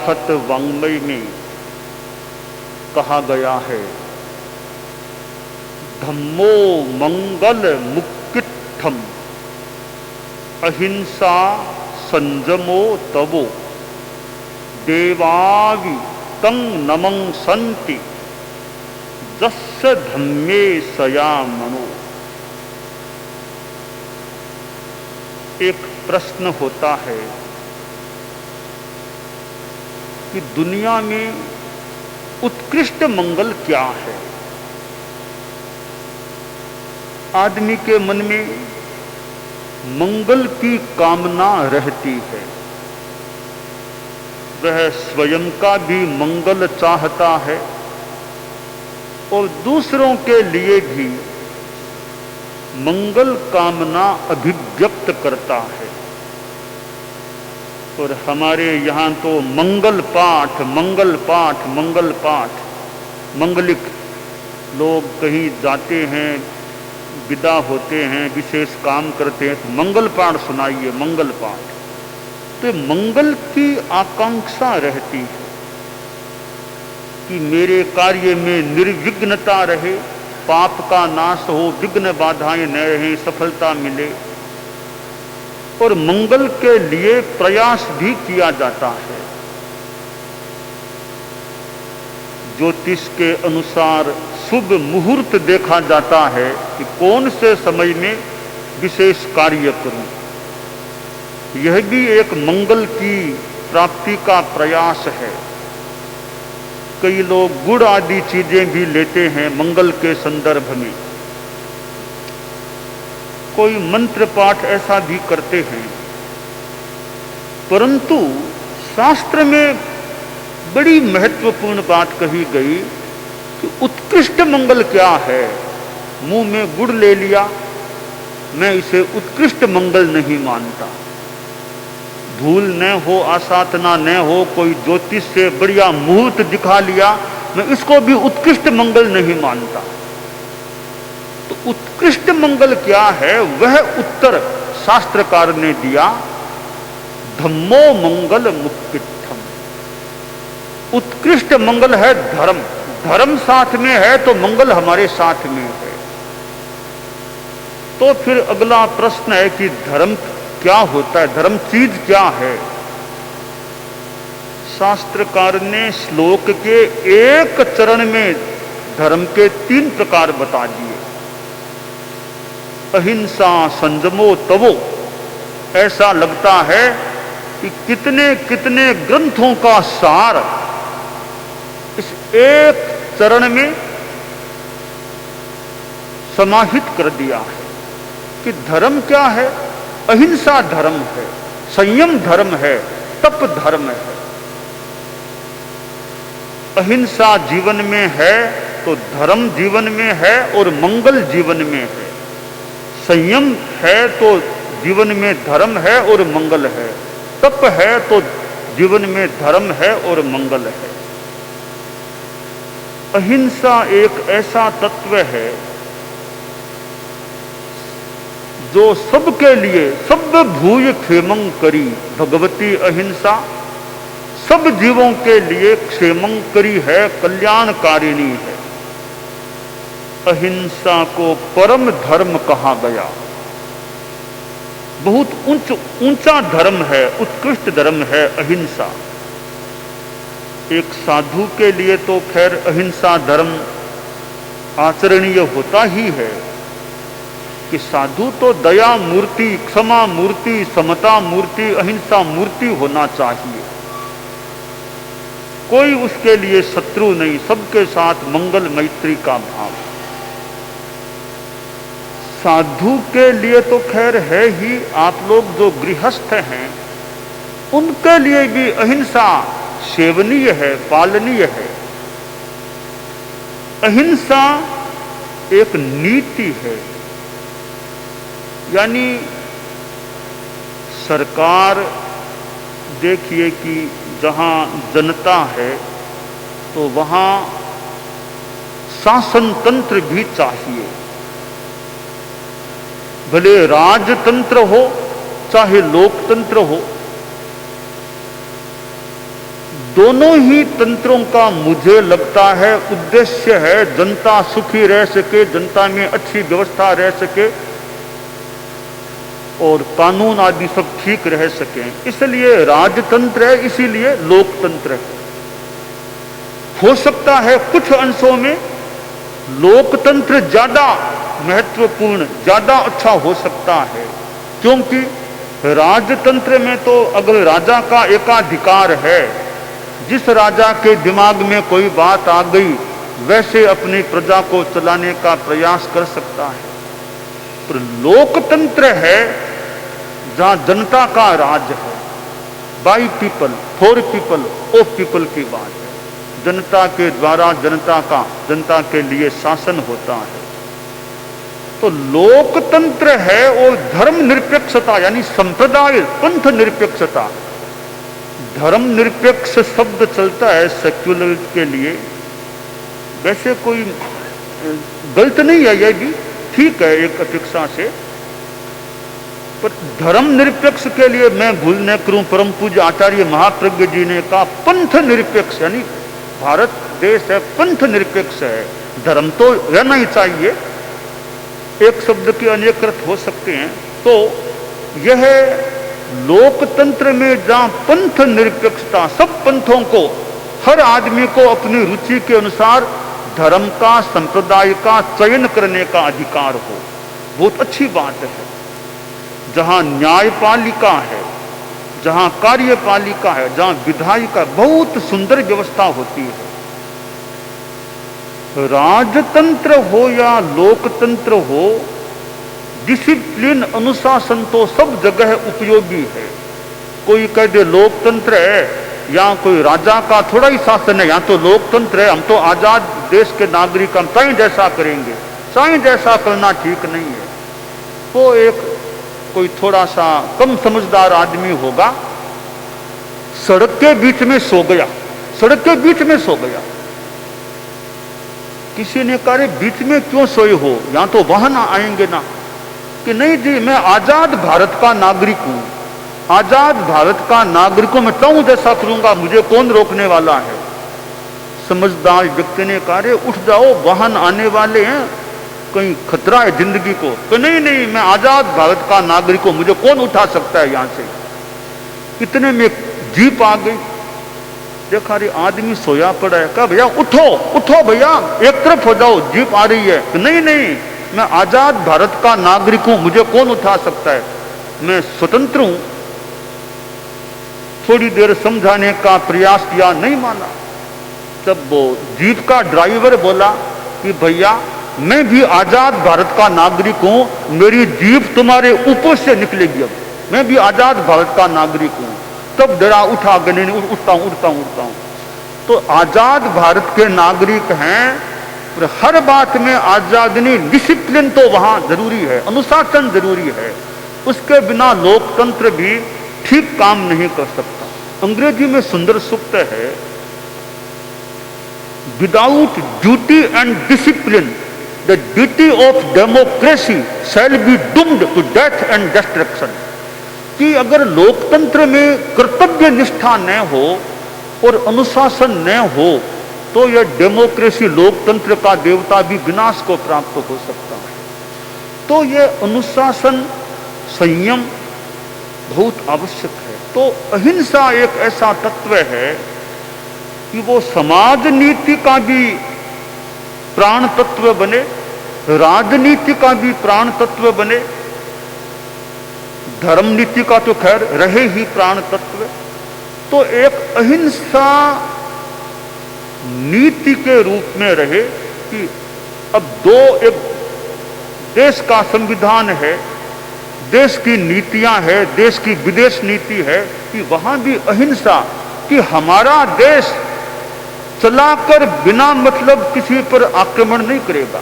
अराहत वाङ्मय में कहा गया है, धम्मो मंगल मुक्तित्थम अहिंसा संजमो तवो देवावि तं नमं संति जस्य धम्मे सया मनो। एक प्रश्न होता है कि दुनिया में उत्कृष्ट मंगल क्या है। आदमी के मन में मंगल की कामना रहती है, वह स्वयं का भी मंगल चाहता है और दूसरों के लिए भी मंगल कामना अभिव्यक्त करता है। और हमारे यहाँ तो मंगल पाठ मंगल पाठ मंगल पाठ, मंगलिक लोग कहीं जाते हैं, विदा होते हैं, विशेष काम करते हैं तो मंगल पाठ सुनाइए, मंगल पाठ। तो मंगल की आकांक्षा रहती है कि मेरे कार्य में निर्विघ्नता रहे, पाप का नाश हो, विघ्न बाधाएं न रहें, सफलता मिले। और मंगल के लिए प्रयास भी किया जाता है। ज्योतिष के अनुसार शुभ मुहूर्त देखा जाता है कि कौन से समय में विशेष कार्य करूं। यह भी एक मंगल की प्राप्ति का प्रयास है। कई लोग गुड़ आदि चीजें भी लेते हैं मंगल के संदर्भ में, कोई मंत्र पाठ ऐसा भी करते हैं। परंतु शास्त्र में बड़ी महत्वपूर्ण बात कही गई कि उत्कृष्ट मंगल क्या है। मुंह में गुड़ ले लिया, मैं इसे उत्कृष्ट मंगल नहीं मानता। धूल न हो, आसाधना न हो, कोई ज्योतिष से बढ़िया मुहूर्त दिखा लिया, मैं इसको भी उत्कृष्ट मंगल नहीं मानता। तो उत्कृष्ट मंगल क्या है, वह उत्तर शास्त्रकार ने दिया, धम्मो मंगल मुक्तित्थम। उत्कृष्ट मंगल है धर्म, धर्म साथ में है तो मंगल हमारे साथ में है। तो फिर अगला प्रश्न है कि धर्म क्या होता है, धर्म चीज क्या है। शास्त्रकार ने श्लोक के एक चरण में धर्म के 3 प्रकार बता दिए। अहिंसा संजमो तवो, ऐसा लगता है कि कितने कितने ग्रंथों का सार इस एक चरण में समाहित कर दिया है कि धर्म क्या है। अहिंसा धर्म है, संयम धर्म है, तप धर्म है। अहिंसा जीवन में है तो धर्म जीवन में है और मंगल जीवन में है। संयम है तो जीवन में धर्म है और मंगल है। तप है तो जीवन में धर्म है और मंगल है। अहिंसा एक ऐसा तत्व है जो सबके लिए, सब भूय क्षेमं करी भगवती अहिंसा, सब जीवों के लिए क्षेमंकरी है, कल्याणकारिणी है। अहिंसा को परम धर्म कहा गया। बहुत ऊंचा धर्म है, उत्कृष्ट धर्म है अहिंसा। एक साधु के लिए तो खैर अहिंसा धर्म आचरणीय होता ही है कि साधु तो दया मूर्ति, क्षमा मूर्ति, समता मूर्ति, अहिंसा मूर्ति होना चाहिए। कोई उसके लिए शत्रु नहीं, सबके साथ मंगल मैत्री का भाव। साधु के लिए तो खैर है ही, आप लोग जो गृहस्थ हैं उनके लिए भी अहिंसा सेवनीय है, पालनीय है। अहिंसा एक नीति है, यानी सरकार देखिए कि जहां जनता है तो वहां शासन तंत्र भी चाहिए। भले राजतंत्र हो चाहे लोकतंत्र हो, दोनों ही तंत्रों का मुझे लगता है उद्देश्य है जनता सुखी रह सके, जनता में अच्छी व्यवस्था रह सके और कानून आदि सब ठीक रह सके। इसलिए राजतंत्र है, इसीलिए लोकतंत्र है। हो सकता है कुछ अंशों में लोकतंत्र ज्यादा महत्वपूर्ण, ज्यादा अच्छा हो सकता है, क्योंकि राजतंत्र में तो अगर राजा का एकाधिकार है, जिस राजा के दिमाग में कोई बात आ गई वैसे अपनी प्रजा को चलाने का प्रयास कर सकता है। पर लोकतंत्र है जहां जनता का राज है, by people, for people, of people की बात है। जनता के द्वारा जनता के लिए शासन होता है। तो लोकतंत्र है और धर्म निरपेक्षता यानी संप्रदाय पंथ निरपेक्षता। धर्म निरपेक्ष शब्द चलता है सेक्युलर के लिए, वैसे कोई गलत नहीं है, यह भी ठीक है एक अपेक्षा से। पर धर्म निरपेक्ष के लिए मैं भूल न करूं, परम पूज्य आचार्य महाप्रज्ञ जी ने कहा पंथ निरपेक्ष, यानी भारत देश है पंथ निरपेक्ष है। धर्म तो रहना ही चाहिए, एक शब्द के अनेक अर्थ हो सकते हैं। तो यह लोकतंत्र में जहां पंथ निरपेक्षता, सब पंथों को, हर आदमी को अपनी रुचि के अनुसार धर्म का, संप्रदाय का चयन करने का अधिकार हो, बहुत अच्छी बात है। जहां न्यायपालिका है, जहां कार्यपालिका है, जहां विधायिका, बहुत सुंदर व्यवस्था होती है। राजतंत्र हो या लोकतंत्र हो, डिसिप्लिन, अनुशासन तो सब जगह उपयोगी है। कोई कह दे लोकतंत्र है या कोई राजा का थोड़ा ही शासन है, या तो लोकतंत्र है, हम तो आजाद देश के नागरिक, हम चाहे जैसा करेंगे, चाहे जैसा करना ठीक नहीं है। वो एक कोई थोड़ा सा कम समझदार आदमी होगा, सड़क के बीच में सो गया, सड़क के बीच में सो गया। किसी ने कहा बीच में क्यों सोए हो, यहां तो वाहन आएंगे ना। कि नहीं जी, मैं आजाद भारत का नागरिक हूं, आजाद भारत का नागरिक हूं, मैं चाहूं जैसा करूंगा, मुझे कौन रोकने वाला है। समझदार व्यक्ति ने कहा उठ जाओ, वाहन आने वाले हैं, कहीं खतरा है जिंदगी को। तो नहीं नहीं, मैं आजाद भारत का नागरिक हूं, मुझे कौन उठा सकता है यहां से। इतने में जीप आ गई, देखा रे आदमी सोया पड़ा है। कहा भैया उठो उठो भैया, एक तरफ हो जाओ, जीप आ रही है। तो नहीं नहीं, मैं आजाद भारत का नागरिक हूं, मुझे कौन उठा सकता है, मैं स्वतंत्र हूं। थोड़ी देर समझाने का प्रयास किया, नहीं माना। तब वो जीप का ड्राइवर बोला कि भैया मैं भी आजाद भारत का नागरिक हूं, मेरी जीप तुम्हारे ऊपर से निकलेगी, अब मैं भी आजाद भारत का नागरिक हूं। तब डरा उठा, नहीं उठता हूं। तो आजाद भारत के नागरिक हैं, और हर बात में आजादी नहीं, डिसिप्लिन तो वहां जरूरी है, अनुशासन जरूरी है। उसके बिना लोकतंत्र भी ठीक काम नहीं कर सकता। अंग्रेजी में सुंदर सूक्त है, without duty and discipline the duty of democracy shall be doomed to death and destruction. कि अगर लोकतंत्र में कर्तव्य निष्ठा न हो और अनुशासन न हो तो यह डेमोक्रेसी, लोकतंत्र का देवता भी विनाश को प्राप्त हो सकता है। तो यह अनुशासन, संयम बहुत आवश्यक है। तो अहिंसा एक ऐसा तत्व है कि वो समाज नीति का भी प्राण तत्व बने, राजनीति का भी प्राण तत्व बने, धर्म नीति का तो खैर रहे ही प्राण तत्व। तो एक अहिंसा नीति के रूप में रहे कि अब एक देश का संविधान है, देश की नीतियां है, देश की विदेश नीति है, कि वहां भी अहिंसा, कि हमारा देश चलाकर बिना मतलब किसी पर आक्रमण नहीं करेगा।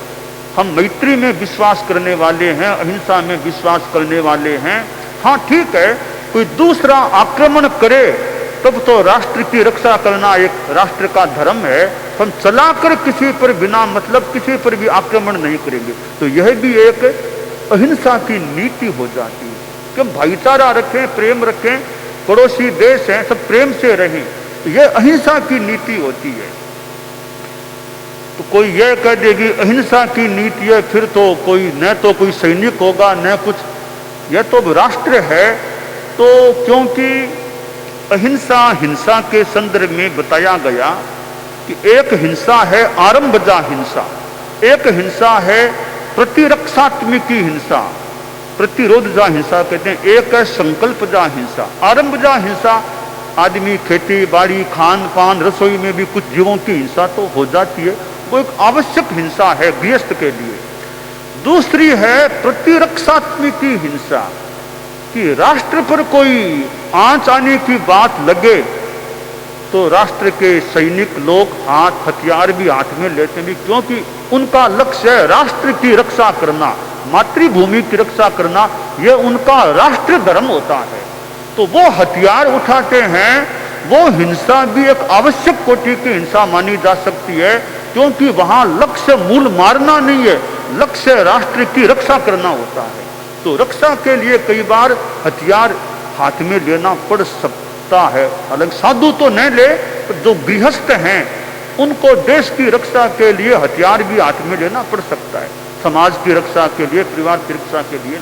हम मैत्री में विश्वास करने वाले हैं, अहिंसा में विश्वास करने वाले हैं। हाँ ठीक है, कोई दूसरा आक्रमण करे तब तो राष्ट्र की रक्षा करना एक राष्ट्र का धर्म है। हम चलाकर किसी पर बिना मतलब किसी पर भी आक्रमण नहीं करेंगे। तो यह भी एक अहिंसा की नीति हो जाती है कि हम भाईचारा रखें, प्रेम रखें, पड़ोसी देश हैं, सब प्रेम से रहें। ये अहिंसा की नीति होती है। तो कोई यह कह देगी अहिंसा की नीति है, फिर तो कोई न तो कोई सैनिक होगा न कुछ, यह तो राष्ट्र है। तो क्योंकि अहिंसा हिंसा के संदर्भ में बताया गया कि एक हिंसा है आरंभजा हिंसा, एक हिंसा है प्रतिरक्षात्मकी हिंसा, प्रतिरोधजा हिंसा कहते हैं, एक है संकल्पजा हिंसा। आरंभजा हिंसा आदमी खेती बाड़ी खान पान रसोई में भी कुछ जीवों की हिंसा तो हो जाती है, वो एक आवश्यक हिंसा है गृहस्थ के लिए। दूसरी है प्रतिरक्षात्मकी हिंसा कि राष्ट्र पर कोई आंच आने की बात लगे तो राष्ट्र के सैनिक लोग हाथ हथियार भी हाथ में लेते भी, क्योंकि उनका लक्ष्य है राष्ट्र की रक्षा करना, मातृभूमि की रक्षा करना, यह उनका राष्ट्र धर्म होता है। तो वो हथियार उठाते हैं। वो हिंसा भी एक आवश्यक कोटि की हिंसा मानी जा सकती है, क्योंकि वहां लक्ष्य मूल मारना नहीं है, लक्ष्य राष्ट्र की रक्षा करना होता है। तो रक्षा के लिए कई बार हथियार हाथ में लेना पड़ सकता है। हालांकि साधु तो नहीं ले, पर जो गृहस्थ हैं उनको देश की रक्षा के लिए हथियार भी हाथ में लेना पड़ सकता है, समाज की रक्षा के लिए, परिवार की रक्षा के लिए।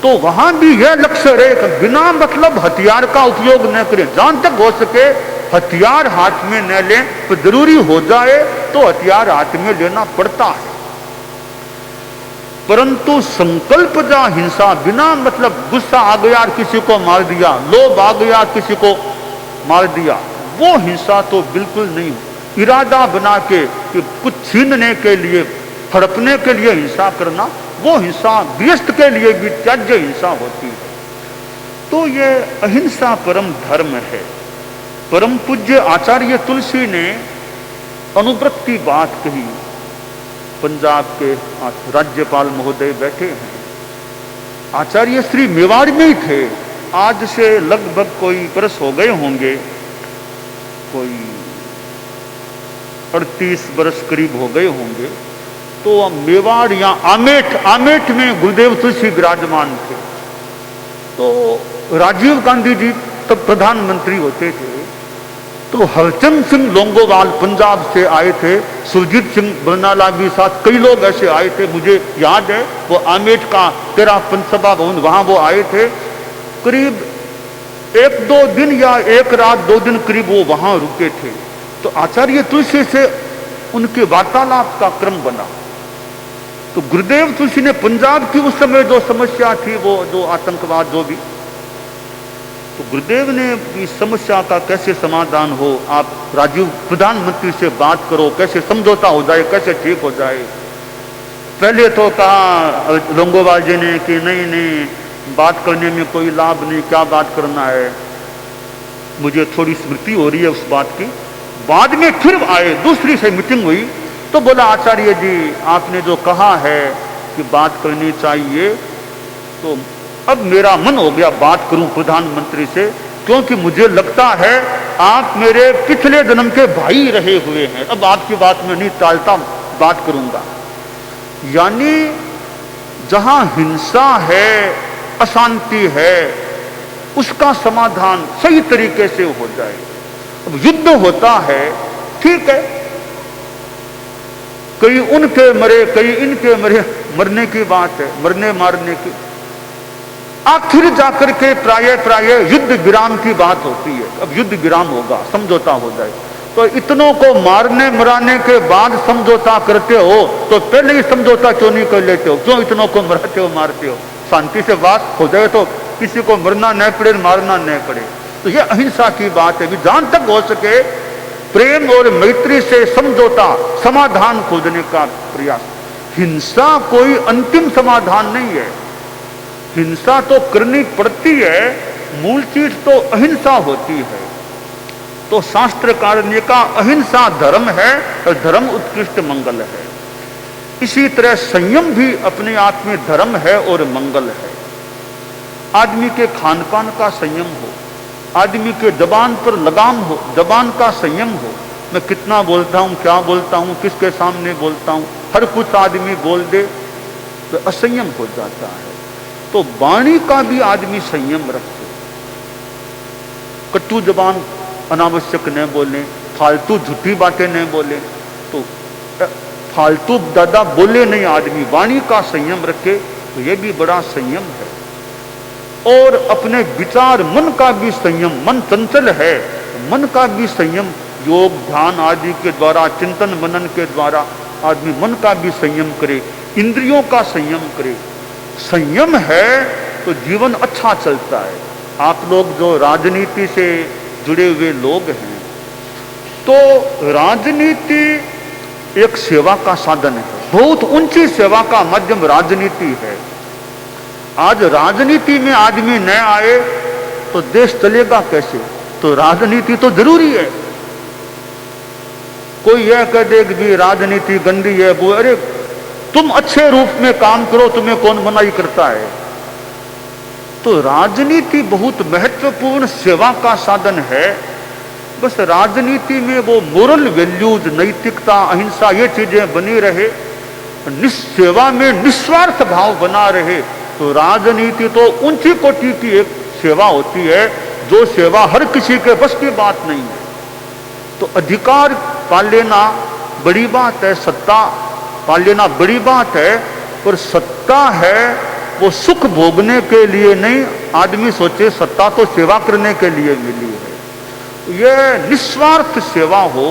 तो वहां भी यह लक्ष्य रहे, बिना मतलब हथियार का उपयोग न करें, जहां तक हो सके हथियार हाथ में न लें, तो जरूरी हो जाए तो हथियार हाथ में लेना पड़ता है। परंतु संकल्पजा हिंसा, बिना मतलब गुस्सा आ गया किसी को मार दिया, लोभ आ गया किसी को मार दिया, वो हिंसा तो बिल्कुल नहीं। इरादा बना के कि कुछ छीनने के लिए, हड़पने के लिए हिंसा करना, वो हिंसा गृहस्थ के लिए भी त्याज्य हिंसा होती है। तो ये अहिंसा परम धर्म है। परम पूज्य आचार्य तुलसी ने अनुव्रत की बात कही। पंजाब के राज्यपाल महोदय बैठे हैं, आचार्य श्री मेवाड़ में ही थे, आज से लगभग कोई बरस हो गए होंगे, कोई 38 बरस करीब हो गए होंगे। तो मेवाड़ या आमेठ में गुरुदेव तुलसी विराजमान थे। तो राजीव गांधी जी तब प्रधानमंत्री होते थे, तो हरचंद सिंह लोंगोवाल पंजाब से आए थे, सुरजीत सिंह बरनाला भी साथ, कई लोग ऐसे आए थे। मुझे याद है वो आमेठ का 13 पंचसभा भवन, वहां वो आए थे। करीब 1-2 दिन या 1 रात 2 दिन करीब वो वहां रुके थे। तो आचार्य तुलसी से उनके वार्तालाप का क्रम बना। तो गुरुदेव तुलसी ने पंजाब की उस समय जो समस्या थी, वो जो आतंकवाद जो भी, तो गुरुदेव ने इस समस्या का कैसे समाधान हो, आप राजीव प्रधानमंत्री से बात करो, कैसे समझौता हो जाए, कैसे ठीक हो जाए। पहले तो कहा लोंगोवाल जी ने कि नहीं बात करने में कोई लाभ नहीं, क्या बात करना है, मुझे थोड़ी स्मृति हो रही है उस बात की। बाद में फिर आए, दूसरी से मीटिंग हुई, तो बोला आचार्य जी आपने जो कहा है कि बात करनी चाहिए, तो अब मेरा मन हो गया बात करूं प्रधानमंत्री से, क्योंकि मुझे लगता है आप मेरे पिछले जन्म के भाई रहे हुए हैं, अब आपकी बात में नहीं टालता, बात करूंगा। यानी जहां हिंसा है, अशांति है, उसका समाधान सही तरीके से हो जाए। अब युद्ध होता है, ठीक है, कई उनके मरे कई इनके मरे, मरने की बात है, मरने मारने की, आखिर जाकर के प्राय युद्ध विराम की बात होती है। अब युद्ध विराम होगा, समझौता हो जाए। तो इतनों को मारने मराने के बाद समझौता करते हो, तो पहले ही समझौता क्यों नहीं कर लेते हो, क्यों इतनों को मराते हो मारते हो? शांति से बात हो जाए तो किसी को मरना न पड़े, मारना न पड़े। तो ये अहिंसा की बात है, जहां तक हो सके प्रेम और मैत्री से समझौता, समाधान खोजने का प्रयास। हिंसा कोई अंतिम समाधान नहीं है, हिंसा तो करनी पड़ती है, मूल चीज तो अहिंसा होती है। तो शास्त्रकार ने कहा अहिंसा धर्म है और धर्म उत्कृष्ट मंगल है। इसी तरह संयम भी अपने आप में धर्म है और मंगल है। आदमी के खान पान का संयम हो, आदमी के जबान पर लगाम हो, जबान का संयम हो, मैं कितना बोलता हूं, क्या बोलता हूं, किसके सामने बोलता हूं, हर कुछ आदमी बोल दे तो असंयम हो जाता है। तो वाणी का भी आदमी संयम रखे, कटु जबान अनावश्यक न बोलें, फालतू झूठी बातें न बोलें। तो फालतू दादा बोले नहीं आदमी, वाणी का संयम रखे, तो ये भी बड़ा संयम है। और अपने विचार, मन का भी संयम, मन चंचल है, मन का भी संयम, योग ध्यान आदि के द्वारा, चिंतन मनन के द्वारा आदमी मन का भी संयम करे, इंद्रियों का संयम करे। संयम है तो जीवन अच्छा चलता है। आप लोग जो राजनीति से जुड़े हुए लोग हैं, तो राजनीति एक सेवा का साधन है, बहुत ऊंची सेवा का माध्यम राजनीति है। आज राजनीति में आदमी न आए तो देश चलेगा कैसे? तो राजनीति तो जरूरी है। कोई यह कह दे कि भी राजनीति गंदी है, वो, अरे तुम अच्छे रूप में काम करो, तुम्हें कौन मनाही करता है? तो राजनीति बहुत महत्वपूर्ण सेवा का साधन है। बस राजनीति में वो मोरल वैल्यूज, नैतिकता, अहिंसा, ये चीजें बनी रहे, सेवा में निस्वार्थ भाव बना रहे, तो राजनीति तो ऊंची कोटि की एक सेवा होती है, जो सेवा हर किसी के बस की बात नहीं है। तो अधिकार पा लेना बड़ी बात है, सत्ता पा लेना बड़ी बात है, और सत्ता है वो सुख भोगने के लिए नहीं। आदमी सोचे सत्ता तो सेवा करने के लिए मिली है। यह निस्वार्थ सेवा हो,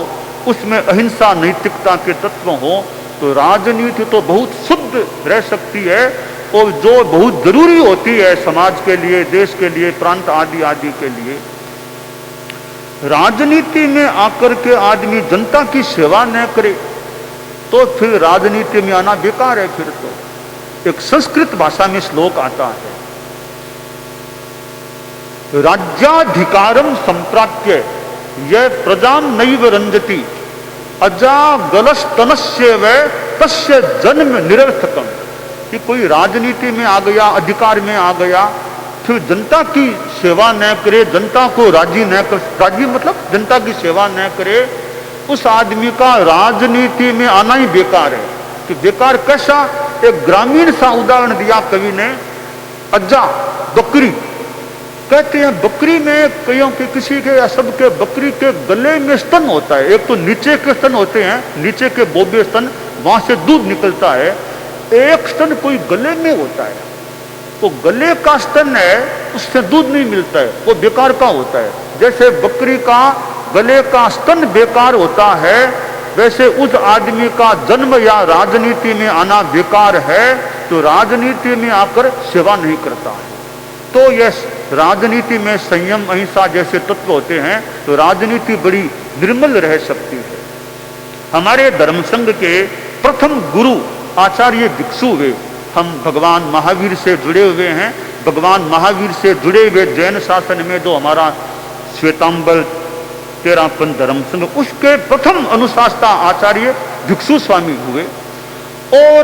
उसमें अहिंसा नैतिकता के तत्व हो, तो राजनीति तो बहुत शुद्ध रह सकती है, और जो बहुत जरूरी होती है समाज के लिए, देश के लिए, प्रांत आदि आदि के लिए। राजनीति में आकर के आदमी जनता की सेवा न करे तो फिर राजनीति में आना बेकार है। फिर तो एक संस्कृत भाषा में श्लोक आता है, राज्याधिकारम संप्राप्य यह प्रजाम नैव रंजति अजागलस्तनस्यैव तस्य जन्म निरर्थकम। कि कोई राजनीति में आ गया, अधिकार में आ गया, फिर जनता की सेवा न करे, जनता को राजी न कर, राजी मतलब जनता की सेवा न करे, उस आदमी का राजनीति में आना ही बेकार है। कि बेकार कैसा? एक ग्रामीण सा उदाहरण दिया कवि ने, अज्जा बकरी, कहते हैं बकरी में कईयों के, किसी के या सबके बकरी के गले में स्तन होता है। एक तो नीचे के स्तन होते हैं, नीचे के बोबे स्तन, वहां से दूध निकलता है। एक स्तन कोई गले में होता है, तो गले का स्तन है, उससे दूध नहीं मिलता है, वो बेकार का होता है। जैसे बकरी का गले का स्तन बेकार होता है, वैसे उस आदमी का जन्म या राजनीति में आना बेकार है, तो राजनीति में आकर सेवा नहीं करता है। तो यह राजनीति में संयम अहिंसा जैसे तत्व होते हैं, तो राजनीति बड़ी निर्मल रह सकती है। हमारे धर्म संघ के प्रथम गुरु आचार्य भिक्षु हुए। हम भगवान महावीर से जुड़े हुए हैं। भगवान महावीर से जुड़े हुए जैन शासन में जो हमारा श्वेतांबर तेरापन धर्म संघ, उसके प्रथम अनुशासता आचार्य भिक्षु स्वामी हुए, और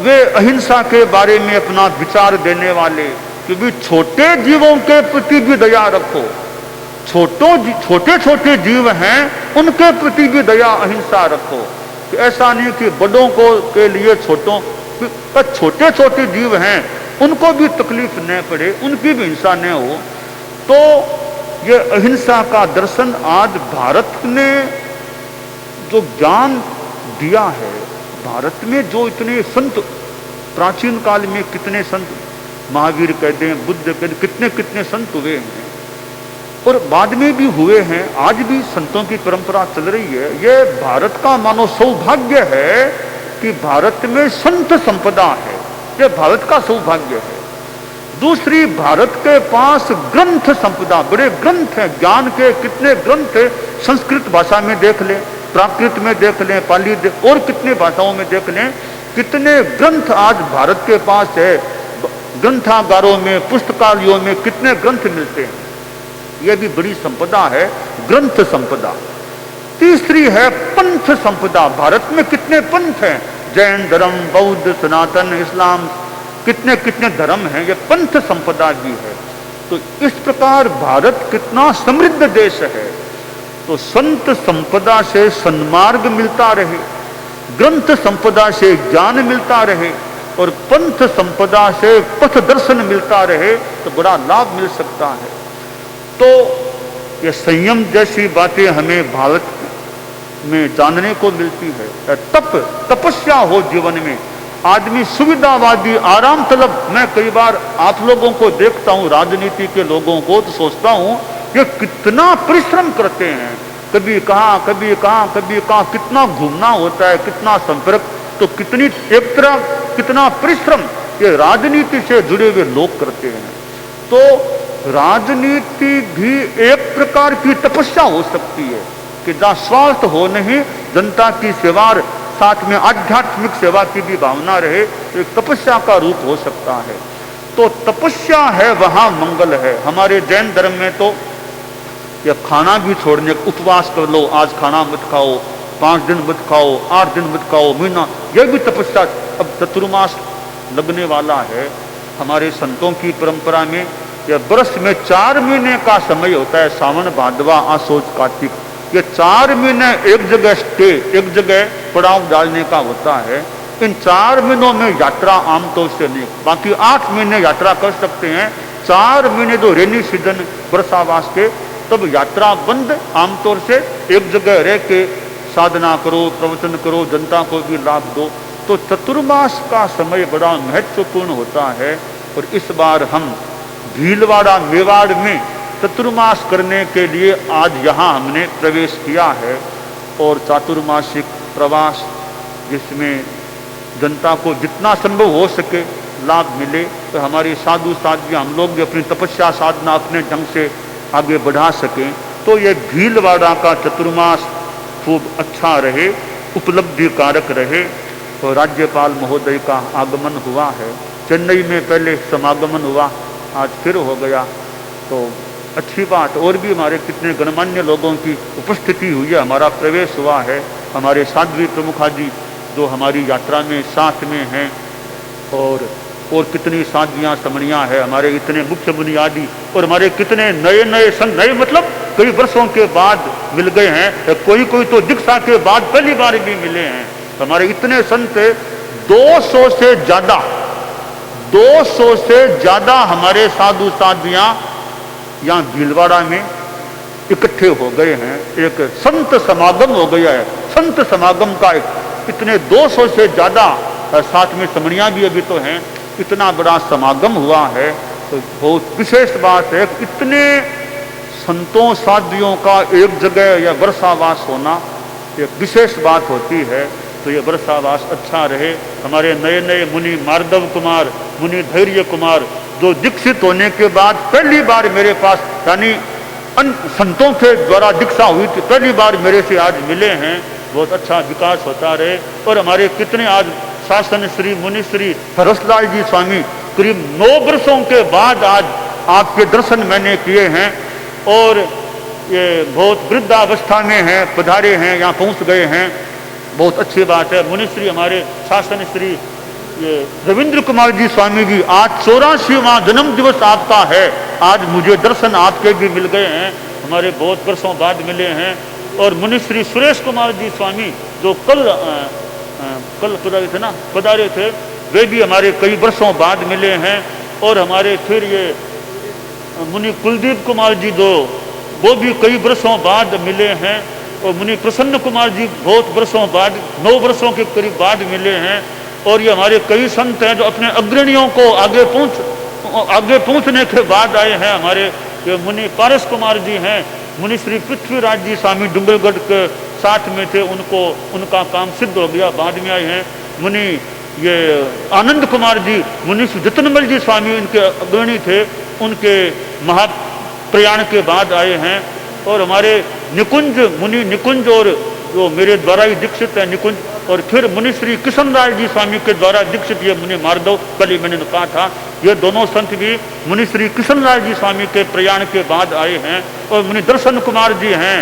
वे अहिंसा के बारे में अपना विचार देने वाले, क्योंकि छोटे जीवों के प्रति भी दया रखो, छोटे छोटे जीव हैं उनके प्रति भी दया अहिंसा रखो। तो ऐसा नहीं कि बड़ों को के लिए छोटों, छोटे छोटे जीव हैं उनको भी तकलीफ न पड़े, उनकी भी हिंसा न हो। तो ये अहिंसा का दर्शन आज भारत ने जो ज्ञान दिया है, भारत में जो इतने संत, प्राचीन काल में कितने संत, महावीर कहते हैं, बुद्ध कहते हैं, कितने कितने संत हुए हैं, और बाद में भी हुए हैं, आज भी संतों की परंपरा चल रही है। ये भारत का मानो सौभाग्य है कि भारत में संत संपदा है, ये भारत का सौभाग्य है। दूसरी, भारत के पास ग्रंथ संपदा, बड़े ग्रंथ हैं, ज्ञान के कितने ग्रंथ है। संस्कृत भाषा में देख लें, प्राकृत में देख लें, पाली और कितने भाषाओं में देख लें, कितने ग्रंथ आज भारत के पास है। ग्रंथागारों में, पुस्तकालयों में कितने ग्रंथ मिलते हैं, यह भी बड़ी संपदा है, ग्रंथ संपदा। तीसरी है पंथ संपदा। भारत में कितने पंथ हैं, जैन धर्म, बौद्ध, सनातन, इस्लाम, कितने कितने धर्म हैं, ये पंथ संपदा भी है। तो इस प्रकार भारत कितना समृद्ध देश है। तो संत संपदा से सन्मार्ग मिलता रहे, ग्रंथ संपदा से ज्ञान मिलता रहे, और पंथ संपदा से पथ दर्शन मिलता रहे, तो बड़ा लाभ मिल सकता है। तो ये संयम जैसी बातें हमें भारत में जानने को मिलती है। तपस्या हो जीवन में, आदमी सुविधावादी आराम तलब। मैं कई बार आप लोगों को देखता हूं, राजनीति के लोगों को, तो सोचता हूं ये कितना परिश्रम करते हैं, कभी कहां कभी कहां कभी कहां, कितना घूमना होता है, कितना संपर्क, तो कितनी एक तरह कितना परिश्रम ये राजनीति से जुड़े हुए लोग करते हैं। तो राजनीति भी एक प्रकार की तपस्या हो सकती है कि जहां स्वार्थ हो नहीं, जनता की सेवा, साथ में आध्यात्मिक सेवा की भी भावना रहे, तो एक तपस्या का रूप हो सकता है। तो तपस्या है वहां मंगल है। हमारे जैन धर्म में तो या खाना भी छोड़ने, उपवास कर लो, आज खाना मत खाओ, 5 दिन मत खाओ, 8 दिन मत खाओ, महीना, यह भी तपस्या। अब चतुर्मास लगने वाला है। हमारे संतों की परंपरा में यह वर्ष में 4 महीने का समय होता है, सावन भादवा आसोज कार्तिक। ये 4 महीने एक जगह स्टे, एक जगह पड़ाव डालने का होता है। इन 4 महीनों में यात्रा आमतौर से नहीं, बाकी 8 महीने यात्रा कर सकते हैं। 4 महीने जो रेनी सीजन वर्षावास के, तब यात्रा बंद। आमतौर से एक जगह रह के साधना करो, प्रवचन करो, जनता को भी लाभ दो। तो चतुर्मास का समय बड़ा महत्वपूर्ण होता है। और इस बार हम भीलवाड़ा मेवाड़ में चतुर्मास करने के लिए आज यहाँ हमने प्रवेश किया है। और चातुर्मासिक प्रवास, जिसमें जनता को जितना संभव हो सके लाभ मिले, तो हमारी साधु साध्वी, हम लोग भी अपनी तपस्या साधना अपने ढंग से आगे बढ़ा सकें। तो ये भीलवाड़ा का चतुर्मास खूब अच्छा रहे, उपलब्धि कारक रहे। और राज्यपाल महोदय का आगमन हुआ है, चेन्नई में पहले समागमन हुआ, आज फिर हो गया, तो अच्छी बात। और भी हमारे कितने गणमान्य लोगों की उपस्थिति हुई है, हमारा प्रवेश हुआ है। हमारे साध्वी प्रमुखा जी जो हमारी यात्रा में साथ में हैं, और कितनी साध्वियाँ समणियाँ हैं, हमारे इतने मुख्य बुनियादी, और हमारे कितने नए नए संत, नए मतलब कई वर्षों के बाद मिल गए हैं, कोई कोई तो दीक्षा के बाद पहली बार भी मिले हैं। हमारे इतने संत 200 से ज्यादा हमारे साधु साध्वियाँ यहाँ भीलवाड़ा में इकट्ठे हो गए हैं। एक संत समागम हो गया है, संत समागम का इतने 200 से ज्यादा, साथ में समणियाँ भी अभी तो हैं, इतना बड़ा समागम हुआ है। तो बहुत विशेष बात है, इतने संतों साध्वियों का एक जगह या वर्षावास होना एक विशेष बात होती है। तो ये वर्षावास अच्छा रहे। हमारे नए नए मुनि मार्दव कुमार, मुनि धैर्य कुमार, जो दीक्षित होने के बाद पहली बार मेरे पास, यानी संतों के द्वारा दीक्षा हुई थी, पहली बार मेरे से आज मिले हैं। बहुत अच्छा विकास होता रहे। और हमारे कितने आज शासन श्री मुनि श्री हरसलाल जी स्वामी, करीब 9 वर्षों के बाद आज आपके दर्शन मैंने किए हैं। और ये बहुत वृद्धावस्था में हैं, पधारे हैं, यहाँ पहुँच गए हैं, बहुत अच्छी बात है। मुनिश्री हमारे शासन श्री ये रविंद्र कुमार जी स्वामी जी, आज 84वां जन्म दिवस आपका है, आज मुझे दर्शन आपके भी मिल गए हैं, हमारे बहुत वर्षों बाद मिले हैं। और मुनिश्री सुरेश कुमार जी स्वामी जो कल पधारे थे ना, पधारे थे, वे भी हमारे कई वर्षों बाद मिले हैं। और हमारे फिर ये मुनि कुलदीप कुमार जी जो, वो भी कई वर्षों बाद मिले हैं। और मुनि प्रसन्न कुमार जी बहुत वर्षों बाद, 9 वर्षों के करीब बाद मिले हैं। और ये हमारे कई संत हैं जो अपने अग्रणियों को आगे पहुंचने के बाद आए हैं। हमारे ये मुनि पारस कुमार जी हैं, मुनि श्री पृथ्वीराज जी स्वामी डुंगरगढ़ के साथ में थे, उनका काम सिद्ध हो गया, बाद में आए हैं। मुनि ये आनंद कुमार जी, मुनि जतनमल जी स्वामी उनके अग्रणी थे, उनके महाप्रयाण के बाद आए हैं। और हमारे निकुंज, मुनि निकुंज, और जो मेरे द्वारा ही दीक्षित है निकुंज, और फिर मुनि श्री किशन राय जी स्वामी के द्वारा दीक्षित ये मुनि मार्दव, कल ही मैंने कहा था, ये दोनों संत भी मुनि श्री किशन राय जी स्वामी के प्रयाण के बाद आए हैं। और मुनि दर्शन कुमार जी हैं,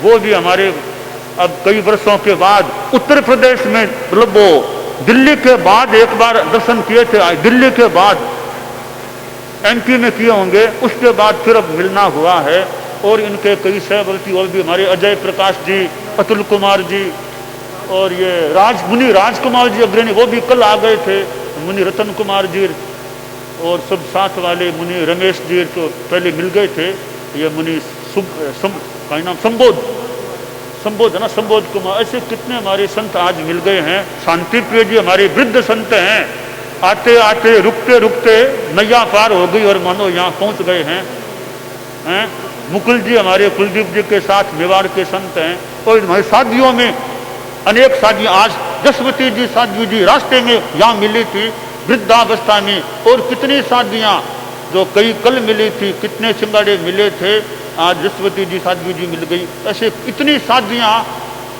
वो भी हमारे अब कई वर्षों के बाद उत्तर प्रदेश में, मतलब वो दिल्ली के बाद एक बार दर्शन किए थे, दिल्ली के बाद MP में किए होंगे, उसके बाद फिर अब मिलना हुआ है। और इनके कई सहवर्ती और भी हमारे अजय प्रकाश जी, अतुल कुमार जी, और ये मुनि राजकुमार जी अग्रणी, वो भी कल आ गए थे, मुनि रतन कुमार जी, और सब साथ वाले मुनि रमेश जी तो पहले मिल गए थे। ये मुनि संबोध है ना, संबोध कुमार, ऐसे कितने हमारे संत आज मिल गए हैं। शांति प्रिय जी हमारे वृद्ध संत हैं, आते आते रुकते रुकते नैया पार हो गई और मानो यहाँ पहुंच गए हैं। मुकुल जी हमारे कुलदीप जी के साथ मेवाड़ के संत हैं। और हमारी शादियों में अनेक शादी, आज जसवती जी साध्वी जी रास्ते में यहाँ मिली थी वृद्धावस्था में, और कितनी शादियाँ जो कई कल मिली थी, कितने सिंगाड़े मिले थे, आज जसवती जी साध्वी जी मिल गई। ऐसे इतनी शादियाँ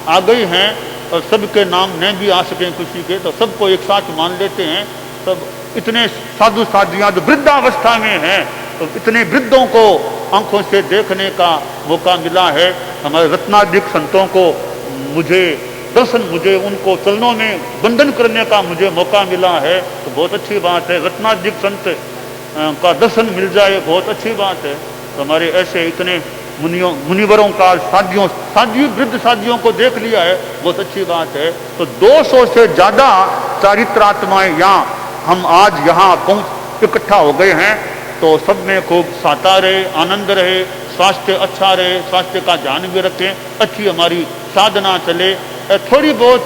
आ गई हैं, और सबके नाम नहीं भी आ सकें किसी के, तो सबको एक साथ मान लेते हैं। तब इतने साधु साधियाँ जो वृद्धावस्था में हैं, तो इतने वृद्धों को आंखों से देखने का मौका मिला है। हमारे रत्नाधिक संतों को मुझे उनको चरणों में वंदन करने का मुझे मौका मिला है, तो बहुत अच्छी बात है। रत्नाधिक संत का दर्शन मिल जाए, बहुत अच्छी बात है। तो हमारे ऐसे इतने मुनिवरों का साधियों वृद्ध साधियों को देख लिया है, बहुत अच्छी बात है। तो 200 से ज़्यादा चारित्रात्माएं हम आज यहाँ पहुँच इकट्ठा हो गए हैं। तो सब में खूब साता रहे, आनंद रहे, स्वास्थ्य अच्छा रहे, स्वास्थ्य का ध्यान भी रखें, अच्छी हमारी साधना चले। थोड़ी बहुत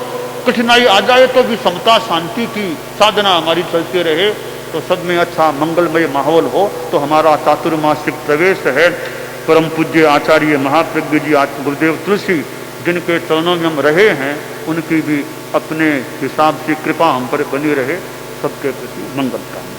कठिनाई आ जाए तो भी समता शांति की साधना हमारी चलती रहे, तो सब में अच्छा मंगलमय माहौल हो। तो हमारा चातुर्मासिक प्रवेश है। परम पूज्य आचार्य महाप्रज्ञ जी गुरुदेव तुलसी, जिनके चरणों में हम रहे हैं, उनकी भी अपने हिसाब से कृपा हम पर बनी रहे। सबके प्रति मंगल कामना।